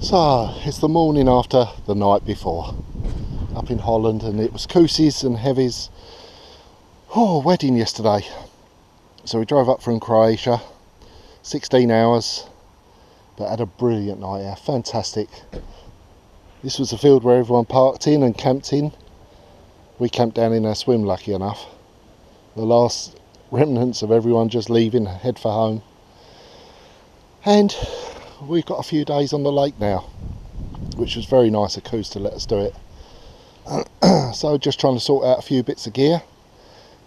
So it's the morning after the night before up in Holland, and it was Koosie's and Heavy's wedding yesterday. So we drove up from Croatia, 16 hours, but had a brilliant night out, fantastic. This was the field where everyone parked in and camped in. We camped down in our swim, lucky enough. The last remnants of everyone just leaving, head for home. And we've got a few days on the lake now, which was very nice of Koos to let us do it. So just trying to sort out a few bits of gear,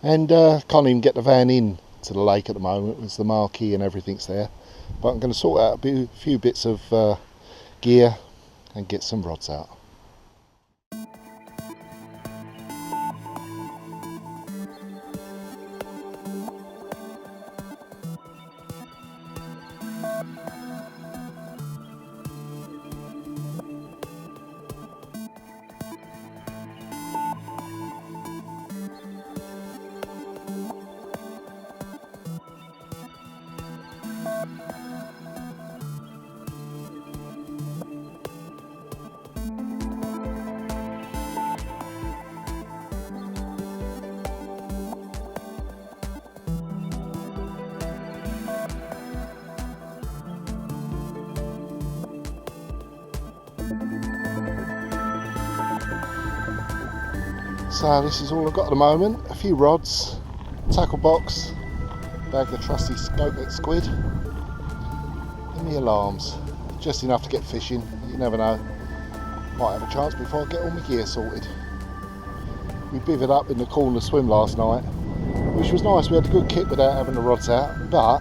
and can't even get the van in to the lake at the moment. There's the marquee and everything's there, but I'm going to sort out a few bits of gear and get some rods out. So this is all I've got at the moment. A few rods, tackle box, bag of trusty scopelet squid, and the alarms. Just enough to get fishing. You never know, might have a chance before I get all my gear sorted. We bivvied up in the corner swim last night, which was nice. We had a good kit without having the rods out, but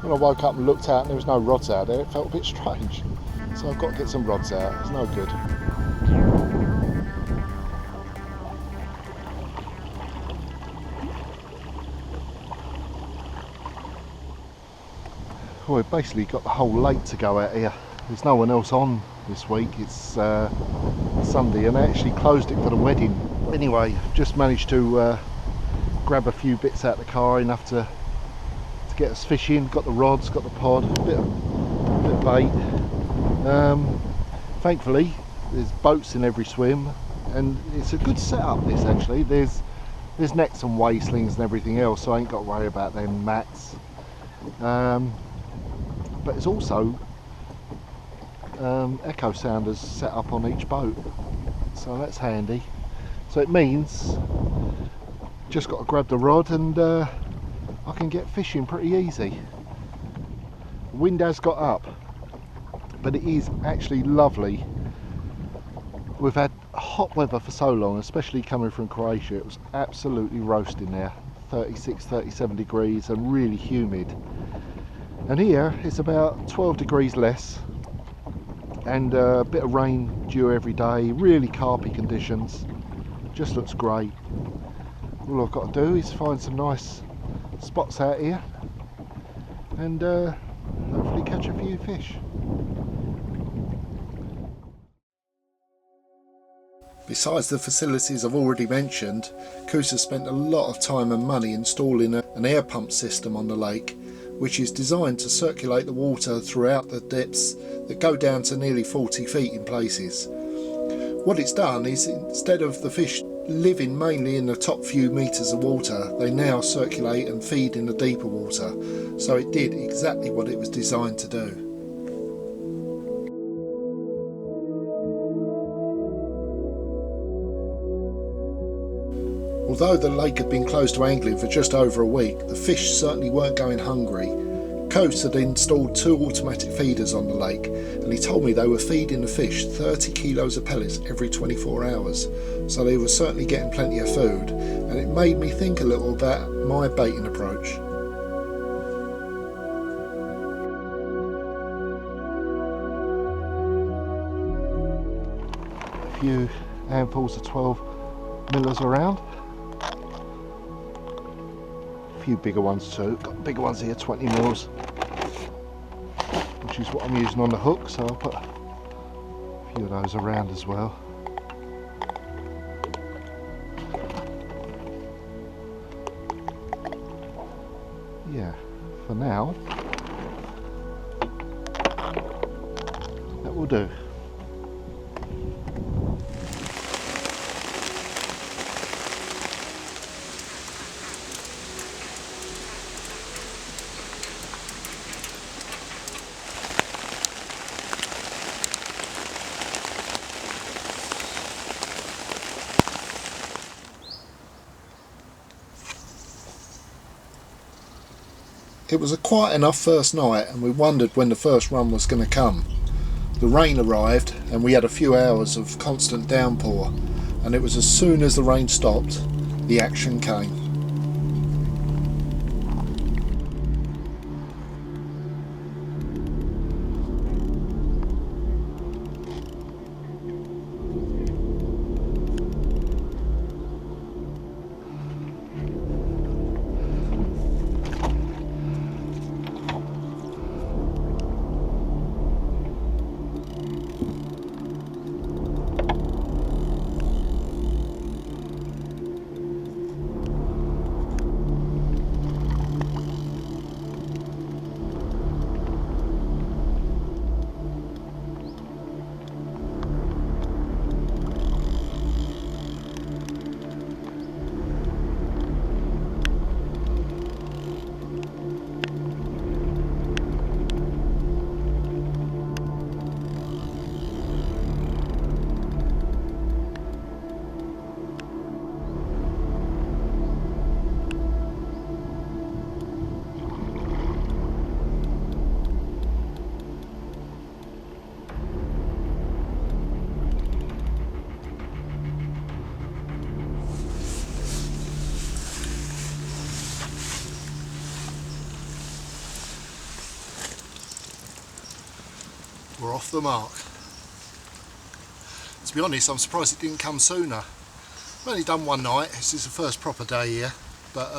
when I woke up and looked out and there was no rods out there, it felt a bit strange. So I've got to get some rods out. It's no good. Well, we've basically got the whole lake to go out here. There's no one else on this week. It's Sunday, and they actually closed it for the wedding. Anyway, just managed to grab a few bits out of the car, enough to get us fishing. Got the rods, got the pod, a bit of bait. Thankfully, there's boats in every swim, and it's a good setup. This actually, there's nets and weigh slings and everything else, so I ain't got to worry about them mats. But it's also echo sounders set up on each boat, so that's handy. So it means just got to grab the rod and I can get fishing pretty easy. The wind has got up, but it is actually lovely. We've had hot weather for so long, especially coming from Croatia. It was absolutely roasting there, 36, 37 degrees and really humid. And here it's about 12 degrees less, and a bit of rain due every day, really carpy conditions. Just looks great. All I've got to do is find some nice spots out here and hopefully catch a few fish. Besides the facilities I've already mentioned, Koos has spent a lot of time and money installing an air pump system on the lake, which is designed to circulate the water throughout the depths that go down to nearly 40 feet in places. What it's done is, instead of the fish living mainly in the top few metres of water, they now circulate and feed in the deeper water. So it did exactly what it was designed to do. Although the lake had been closed to angling for just over a week, the fish certainly weren't going hungry. Koos had installed 2 automatic feeders on the lake, and he told me they were feeding the fish 30 kilos of pellets every 24 hours, so they were certainly getting plenty of food, and it made me think a little about my baiting approach. A few handfuls of 12 millers around. Few bigger ones too. Got bigger ones here, 20 mils, which is what I'm using on the hook, so I'll put a few of those around as well. Yeah, for now that will do. It was a quiet enough first night and we wondered when the first run was going to come. The rain arrived and we had a few hours of constant downpour, and it was as soon as the rain stopped, the action came. We're off the mark. To be honest, I'm surprised it didn't come sooner. I've only done one night, this is the first proper day here, but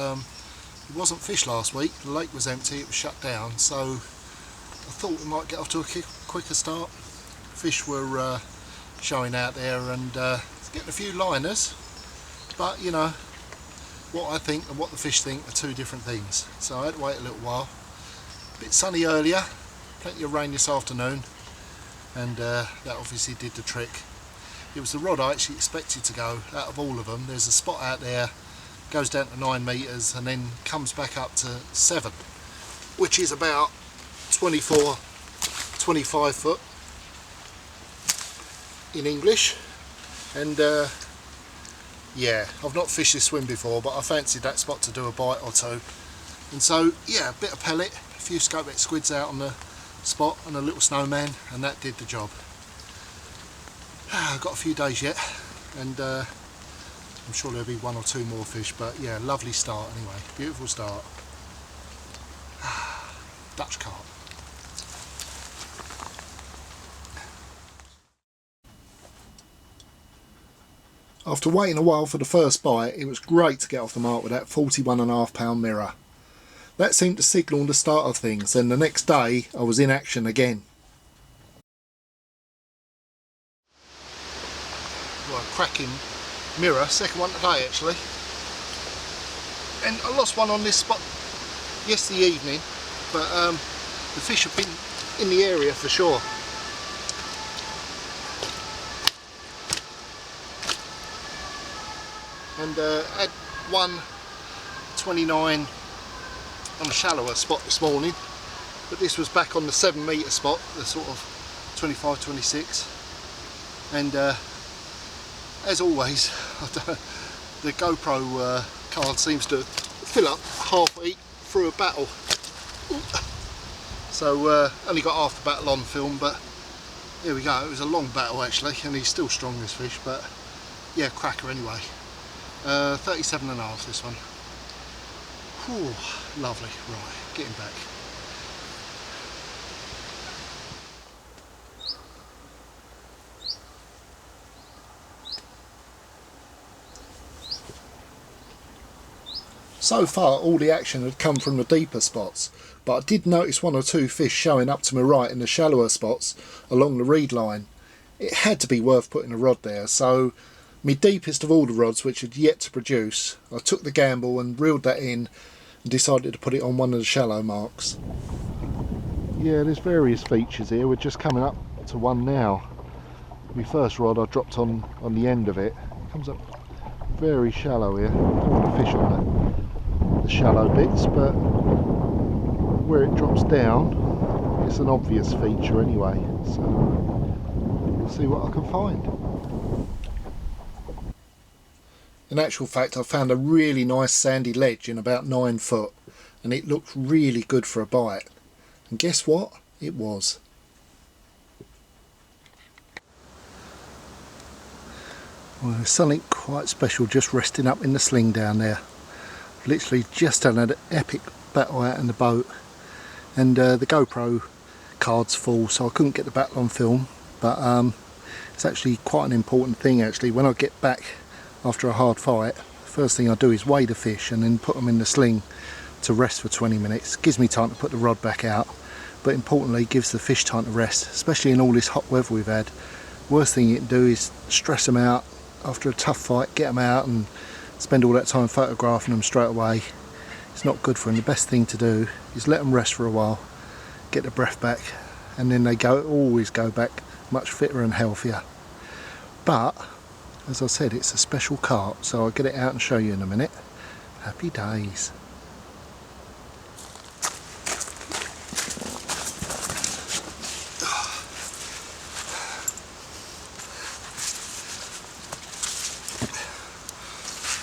it wasn't fish last week, the lake was empty, it was shut down, so I thought we might get off to a quicker start. Fish were showing out there and getting a few liners, but you know, what I think and what the fish think are two different things, so I had to wait a little while. A bit sunny earlier, plenty of rain this afternoon, and that obviously did the trick. It was the rod I actually expected to go out of all of them. There's a spot out there, goes down to 9 metres and then comes back up to 7, which is about 24, 25 foot in English. And yeah, I've not fished this swim before, but I fancied that spot to do a bite or two. And so yeah, a bit of pellet, a few scopex squids out on the spot and a little snowman, and that did the job. I've got a few days yet, and I'm sure there'll be one or two more fish, but yeah, lovely start anyway, beautiful start. Dutch carp. After waiting a while for the first bite, it was great to get off the mark with that 41.5 pound mirror. That seemed to signal the start of things, and the next day I was in action again. Well, cracking mirror, second one today actually. And I lost one on this spot yesterday evening, but the fish have been in the area for sure. And had one 29 on a shallower spot this morning, but this was back on the 7 metre spot, the sort of 25, 26, and as always, the GoPro card seems to fill up halfway through a battle. So only got half the battle on film, but here we go. It was a long battle actually, and he's still strong, this fish, but yeah, cracker anyway. 37.5 this one. Whew, lovely. Right, getting back. So far all the action had come from the deeper spots, but I did notice one or two fish showing up to my right in the shallower spots along the reed line. It had to be worth putting a rod there, so my deepest of all the rods, which had yet to produce, I took the gamble and reeled that in and decided to put it on one of the shallow marks. Yeah, there's various features here. We're just coming up to one now. My first rod I dropped on the end of it. It comes up very shallow here. I don't want to fish on the shallow bits, but where it drops down it's an obvious feature anyway, so we'll see what I can find. In actual fact, I found a really nice sandy ledge in about 9 foot, and it looked really good for a bite. And guess what? It was. Well, there's something quite special just resting up in the sling down there. Literally just done an epic battle out in the boat, and the GoPro card's full, so I couldn't get the battle on film, but it's actually quite an important thing actually. When I get back after a hard fight, first thing I do is weigh the fish and then put them in the sling to rest for 20 minutes. Gives me time to put the rod back out, but importantly gives the fish time to rest, especially in all this hot weather we've had. Worst thing you can do is stress them out after a tough fight, get them out and spend all that time photographing them straight away. It's not good for them. The best thing to do is let them rest for a while, get the breath back, and then they always go back much fitter and healthier. But as I said, it's a special carp, so I'll get it out and show you in a minute. Happy days.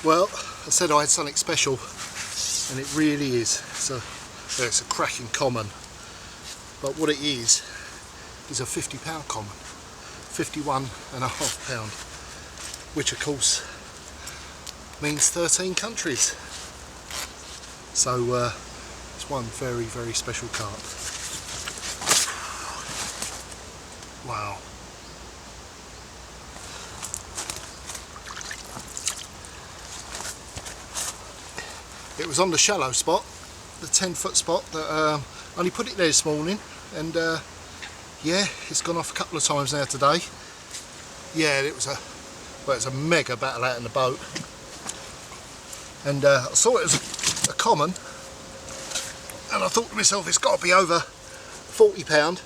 Well, I said I had something special, and it really is. It's a cracking common, but what it is a 50-pound common, 51.5 pound, which of course means 13 countries. So it's one very, very special carp. Wow. It was on the shallow spot, the 10-foot spot that only put it there this morning, and yeah, it's gone off a couple of times now today. Yeah, it was a mega battle out in the boat, and I saw it was a common, and I thought to myself, it's got to be over 40 pound.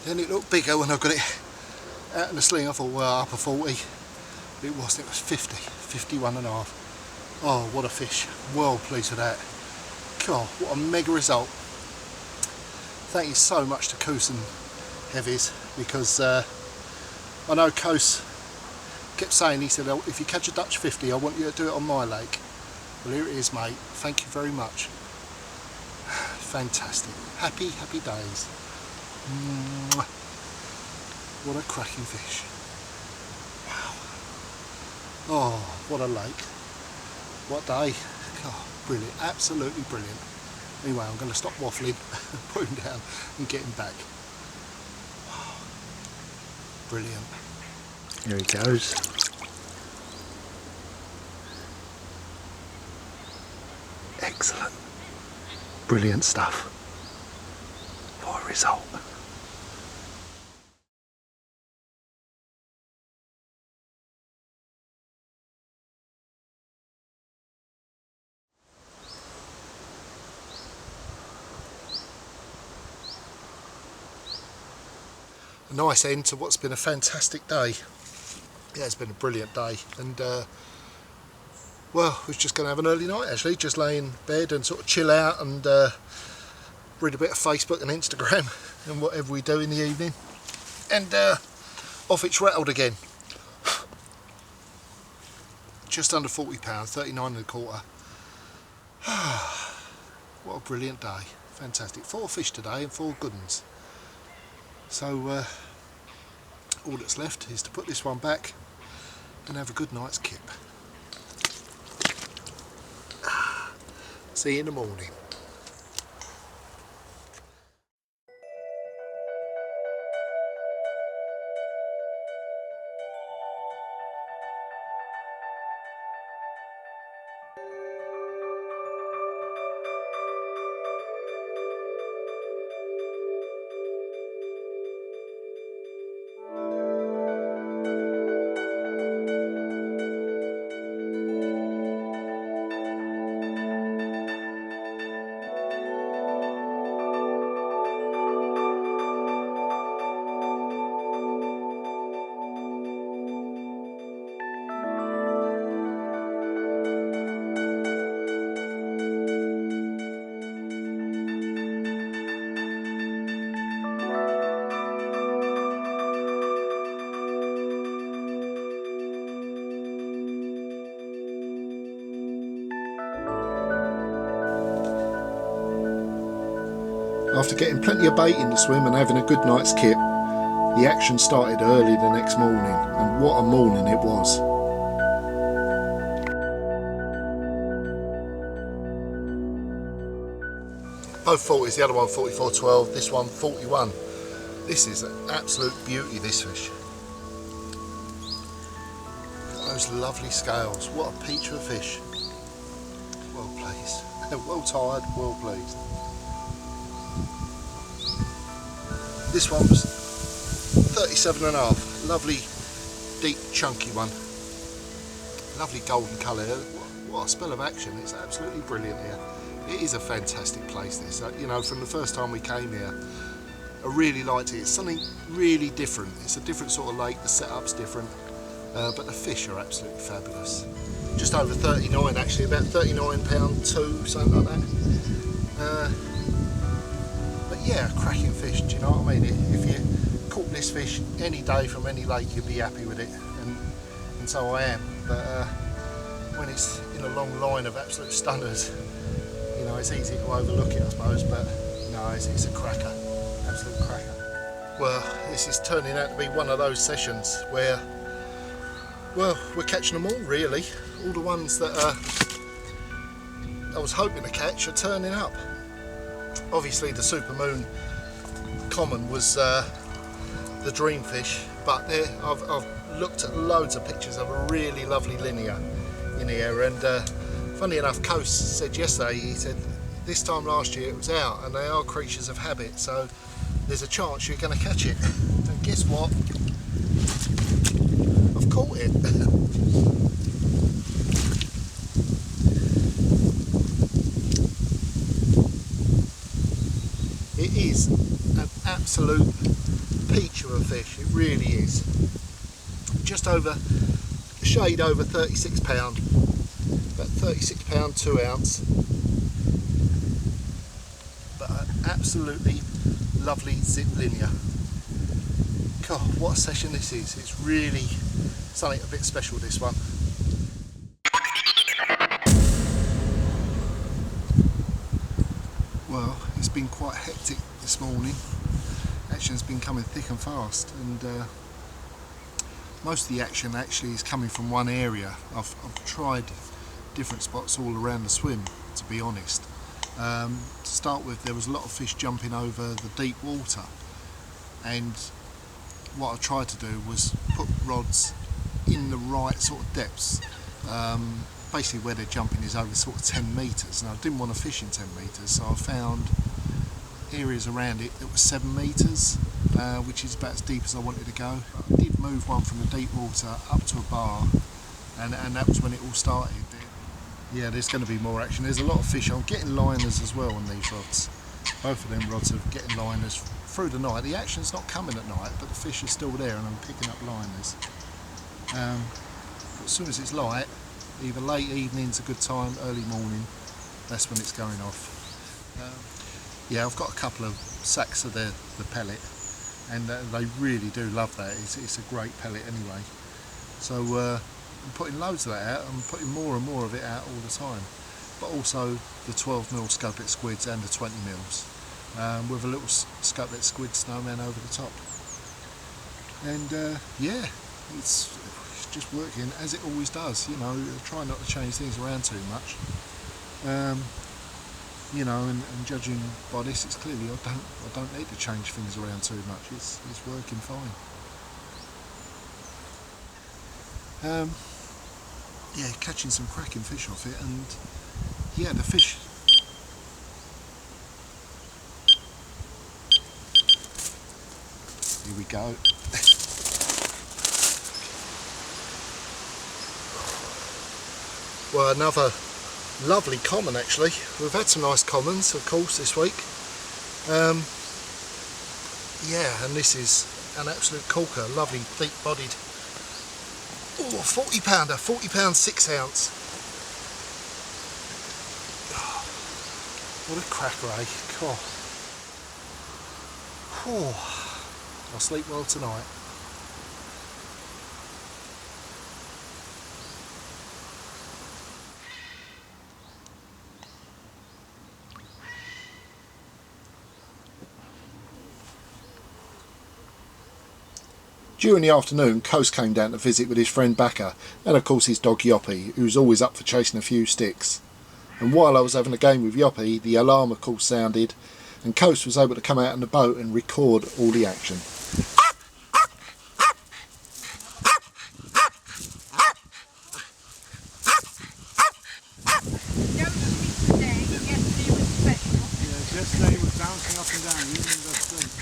Then it looked bigger when I got it out in the sling. I thought, well, upper 40. But it wasn't. It was 50, 51.5. Oh, what a fish. Well pleased with that. God, what a mega result. Thank you so much to Coos and Heavies, because I know Coos kept saying, he said, oh, if you catch a Dutch 50, I want you to do it on my lake. Well, here it is, mate. Thank you very much. Fantastic. Happy, happy days. Mwah. What a cracking fish. Wow. Oh, what a lake. What day. Oh, brilliant. Absolutely brilliant. Anyway, I'm going to stop waffling, put him down and get him back. Wow. Brilliant. Here he goes. Excellent. Brilliant stuff. What a result. A nice end to what's been a fantastic day. Yeah, it's been a brilliant day, and well, we're just going to have an early night actually, just lay in bed and sort of chill out and read a bit of Facebook and Instagram and whatever we do in the evening, and off it's rattled again. Just under 40 pounds, 39.25. What a brilliant day, fantastic. 4 fish today and 4 good ones. So all that's left is to put this one back and have a good night's kip. See you in the morning. After getting plenty of bait in the swim and having a good night's kip, the action started early the next morning, and what a morning it was. Both 40s, the other one 44.12, this one 41. This is an absolute beauty, this fish. Look at those lovely scales, what a peach of a fish. Well pleased, well tired, well pleased. This one was 37.5, lovely deep chunky one. Lovely golden colour, what a spell of action, it's absolutely brilliant here. It is a fantastic place this, you know, from the first time we came here I really liked it. It's something really different, it's a different sort of lake, the setup's different, but the fish are absolutely fabulous. Just over 39 actually, about £39.2, something like that. But yeah, cracking fish, do you know what I mean? If you caught this fish any day from any lake you'd be happy with it, and so I am, but when it's in a long line of absolute stunners, you know, it's easy to overlook it I suppose, but no, it's a cracker, absolute cracker. Well, this is turning out to be one of those sessions where, well, we're catching them all really. All the ones that I was hoping to catch are turning up. Obviously the supermoon common was the dream fish, but there I've looked at loads of pictures of a really lovely linear in here, and funny enough, Coast said yesterday, he said this time last year it was out, and they are creatures of habit, so there's a chance you're going to catch it. And guess what? I've caught it. It is an absolute peach of a fish, it really is. Just over, a shade over £36, about £36 2 ounce, but an absolutely lovely zip linear. God, what a session this is. It's really something a bit special, this one. Well, it's been quite hectic this morning. Action's been coming thick and fast, and most of the action actually is coming from one area. I've tried different spots all around the swim, to be honest. To start with, there was a lot of fish jumping over the deep water, and what I tried to do was put rods in the right sort of depths. Basically where they're jumping is over sort of 10 metres, and I didn't want to fish in 10 metres, so I found areas around it that were 7 metres, which is about as deep as I wanted to go. I did move one from the deep water up to a bar, and that was when it all started. Yeah, there's going to be more action. There's a lot of fish. I'm getting liners as well on these rods. Both of them rods are getting liners through the night. The action's not coming at night, but the fish are still there, and I'm picking up liners. But as soon as it's light, either late evening's a good time, early morning, that's when it's going off. Yeah, I've got a couple of sacks of the pellet, and they really do love that. It's a great pellet anyway. So I'm putting loads of that out. I'm putting more and more of it out all the time. But also the 12mm scopelet squids and the 20mm with a little scopelet squid snowman over the top. And yeah, it's just working as it always does. You know, try not to change things around too much. You know, and judging by this, it's clearly I don't need to change things around too much. It's working fine. Yeah, catching some cracking fish off it, and yeah, the fish. Here we go. Well, another lovely common actually. We've had some nice commons, of course, this week. Yeah, and this is an absolute corker, lovely deep-bodied. Oh, 40 pounder, 40 pound 6 ounce. Oh, what a cracker, eh? God. Oh, I'll sleep well tonight. During the afternoon, Coast came down to visit with his friend Backer, and of course his dog Yoppy, who's always up for chasing a few sticks. And while I was having a game with Yoppy, the alarm of course sounded, and Coast was able to come out in the boat and record all the action. Yesterday was bouncing up and down, using the street.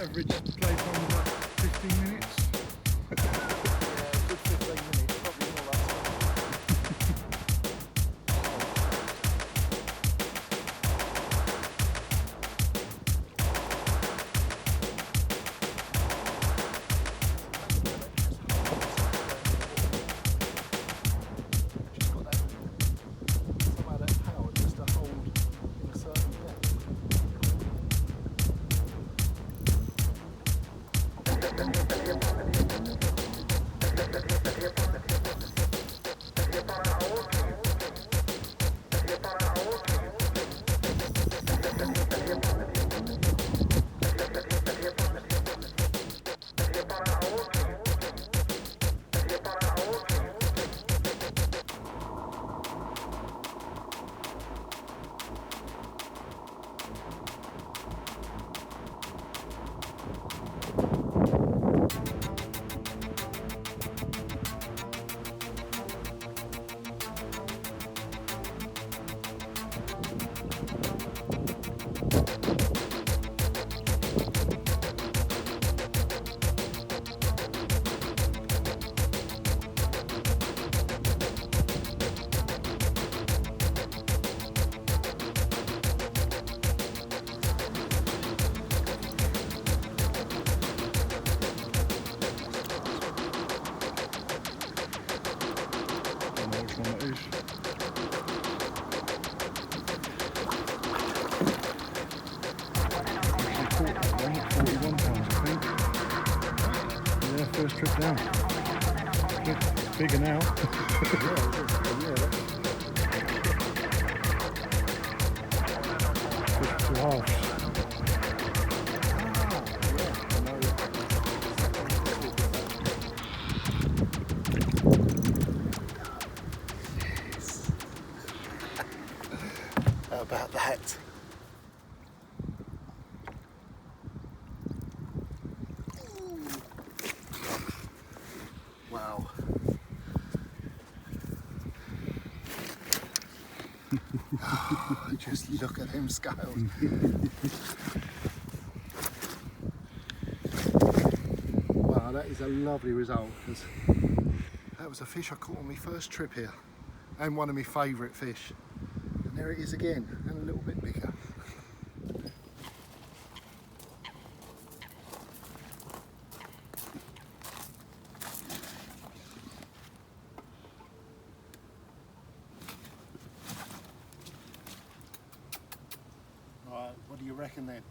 Average play time about 15 minutes. Yeah, good 15 minutes, probably more like somehow that power just to hold in a certain depth. First trip down. It's bigger now. Two halves. How about that? Wow. Just look at them scales. Wow, that is a lovely result, because that was a fish I caught on my first trip here, and one of my favourite fish. And there it is again, and a little bit bigger. Right, what do you reckon then?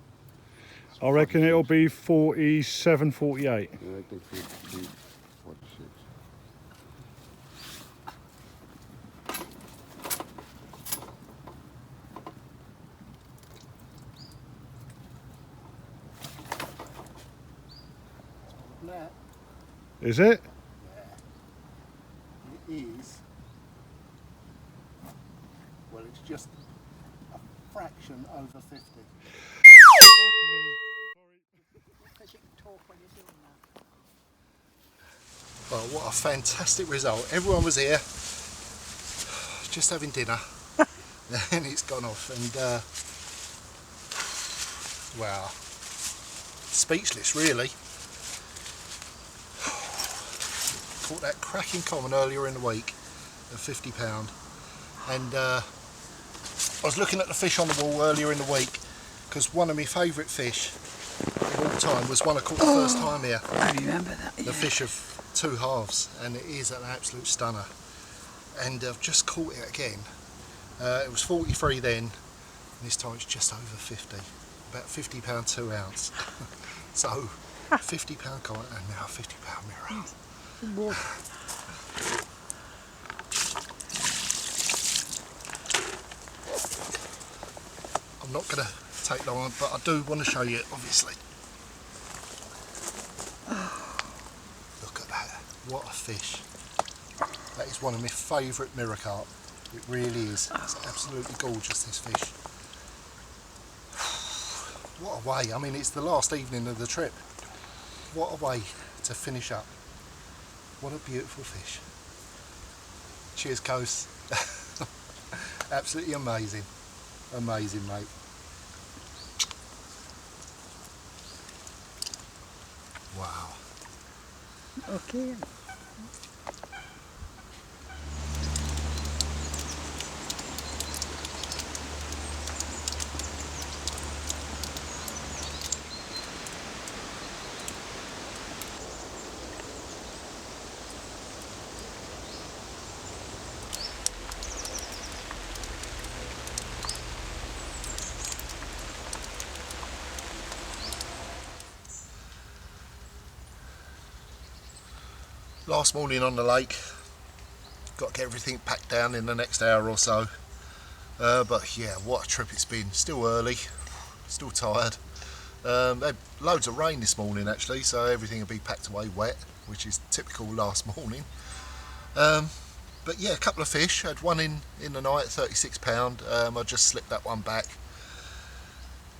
I reckon it'll be 47, 48. I think 46. That, Is it? yeah, it is. Well, it's just a fraction over 50. Fuck me. Sorry. Well, what a fantastic result. Everyone was here, just having dinner, and it's gone off. And wow, speechless really. Caught that cracking common earlier in the week of £50, and I was looking at the fish on the wall earlier in the week because one of my favourite fish of all time was one I caught the first time here. I remember that. Yeah. The fish of 2 halves, and it is an absolute stunner. And I've just caught it again. It was 43 then, and this time it's just over 50. About £50 2 ounce. So £50 common and now £50 mirror. I'm not going to take long on, but I do want to show you, obviously. Look at that, what a fish. That is one of my favourite mirror carp. It really is. It's absolutely gorgeous, this fish. What a way, I mean it's the last evening of the trip. What a way to finish up. What a beautiful fish. Cheers, Coast. Absolutely amazing. Amazing, mate. Wow. Okay. Last morning on the lake. Got to get everything packed down in the next hour or so. But yeah, what a trip it's been. Still early, still tired. Had loads of rain this morning actually, so everything will be packed away wet, which is typical last morning. But yeah, a couple of fish. Had one in the night, £36. I just slipped that one back.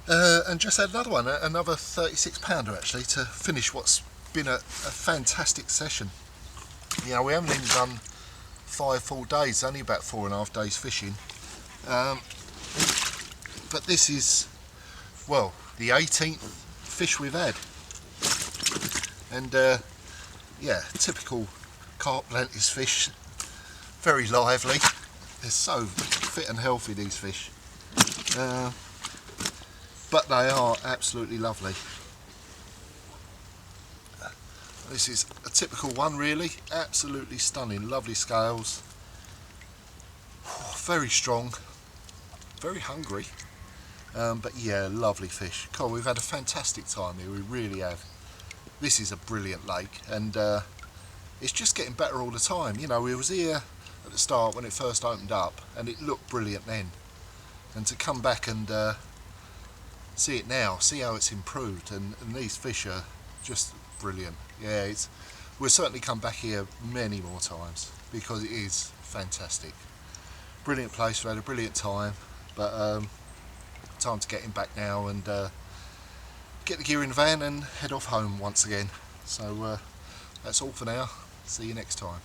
And just had another one, another £36 actually, to finish what's been a fantastic session. You know, we haven't even done 5 full days, only about 4.5 days fishing. But this is, well, the 18th fish we've had. And yeah, typical Carplantis fish, very lively. They're so fit and healthy, these fish. But they are absolutely lovely. This is a typical one really, absolutely stunning, lovely scales, very strong, very hungry, but yeah, lovely fish. God, we've had a fantastic time here, we really have. This is a brilliant lake, and it's just getting better all the time. You know, we was here at the start when it first opened up, and it looked brilliant then. And to come back and see it now, see how it's improved, and these fish are just brilliant. Yeah, we'll certainly come back here many more times because it is fantastic. Brilliant place, we had a brilliant time, but time to get him back now and get the gear in the van and head off home once again. So that's all for now. See you next time.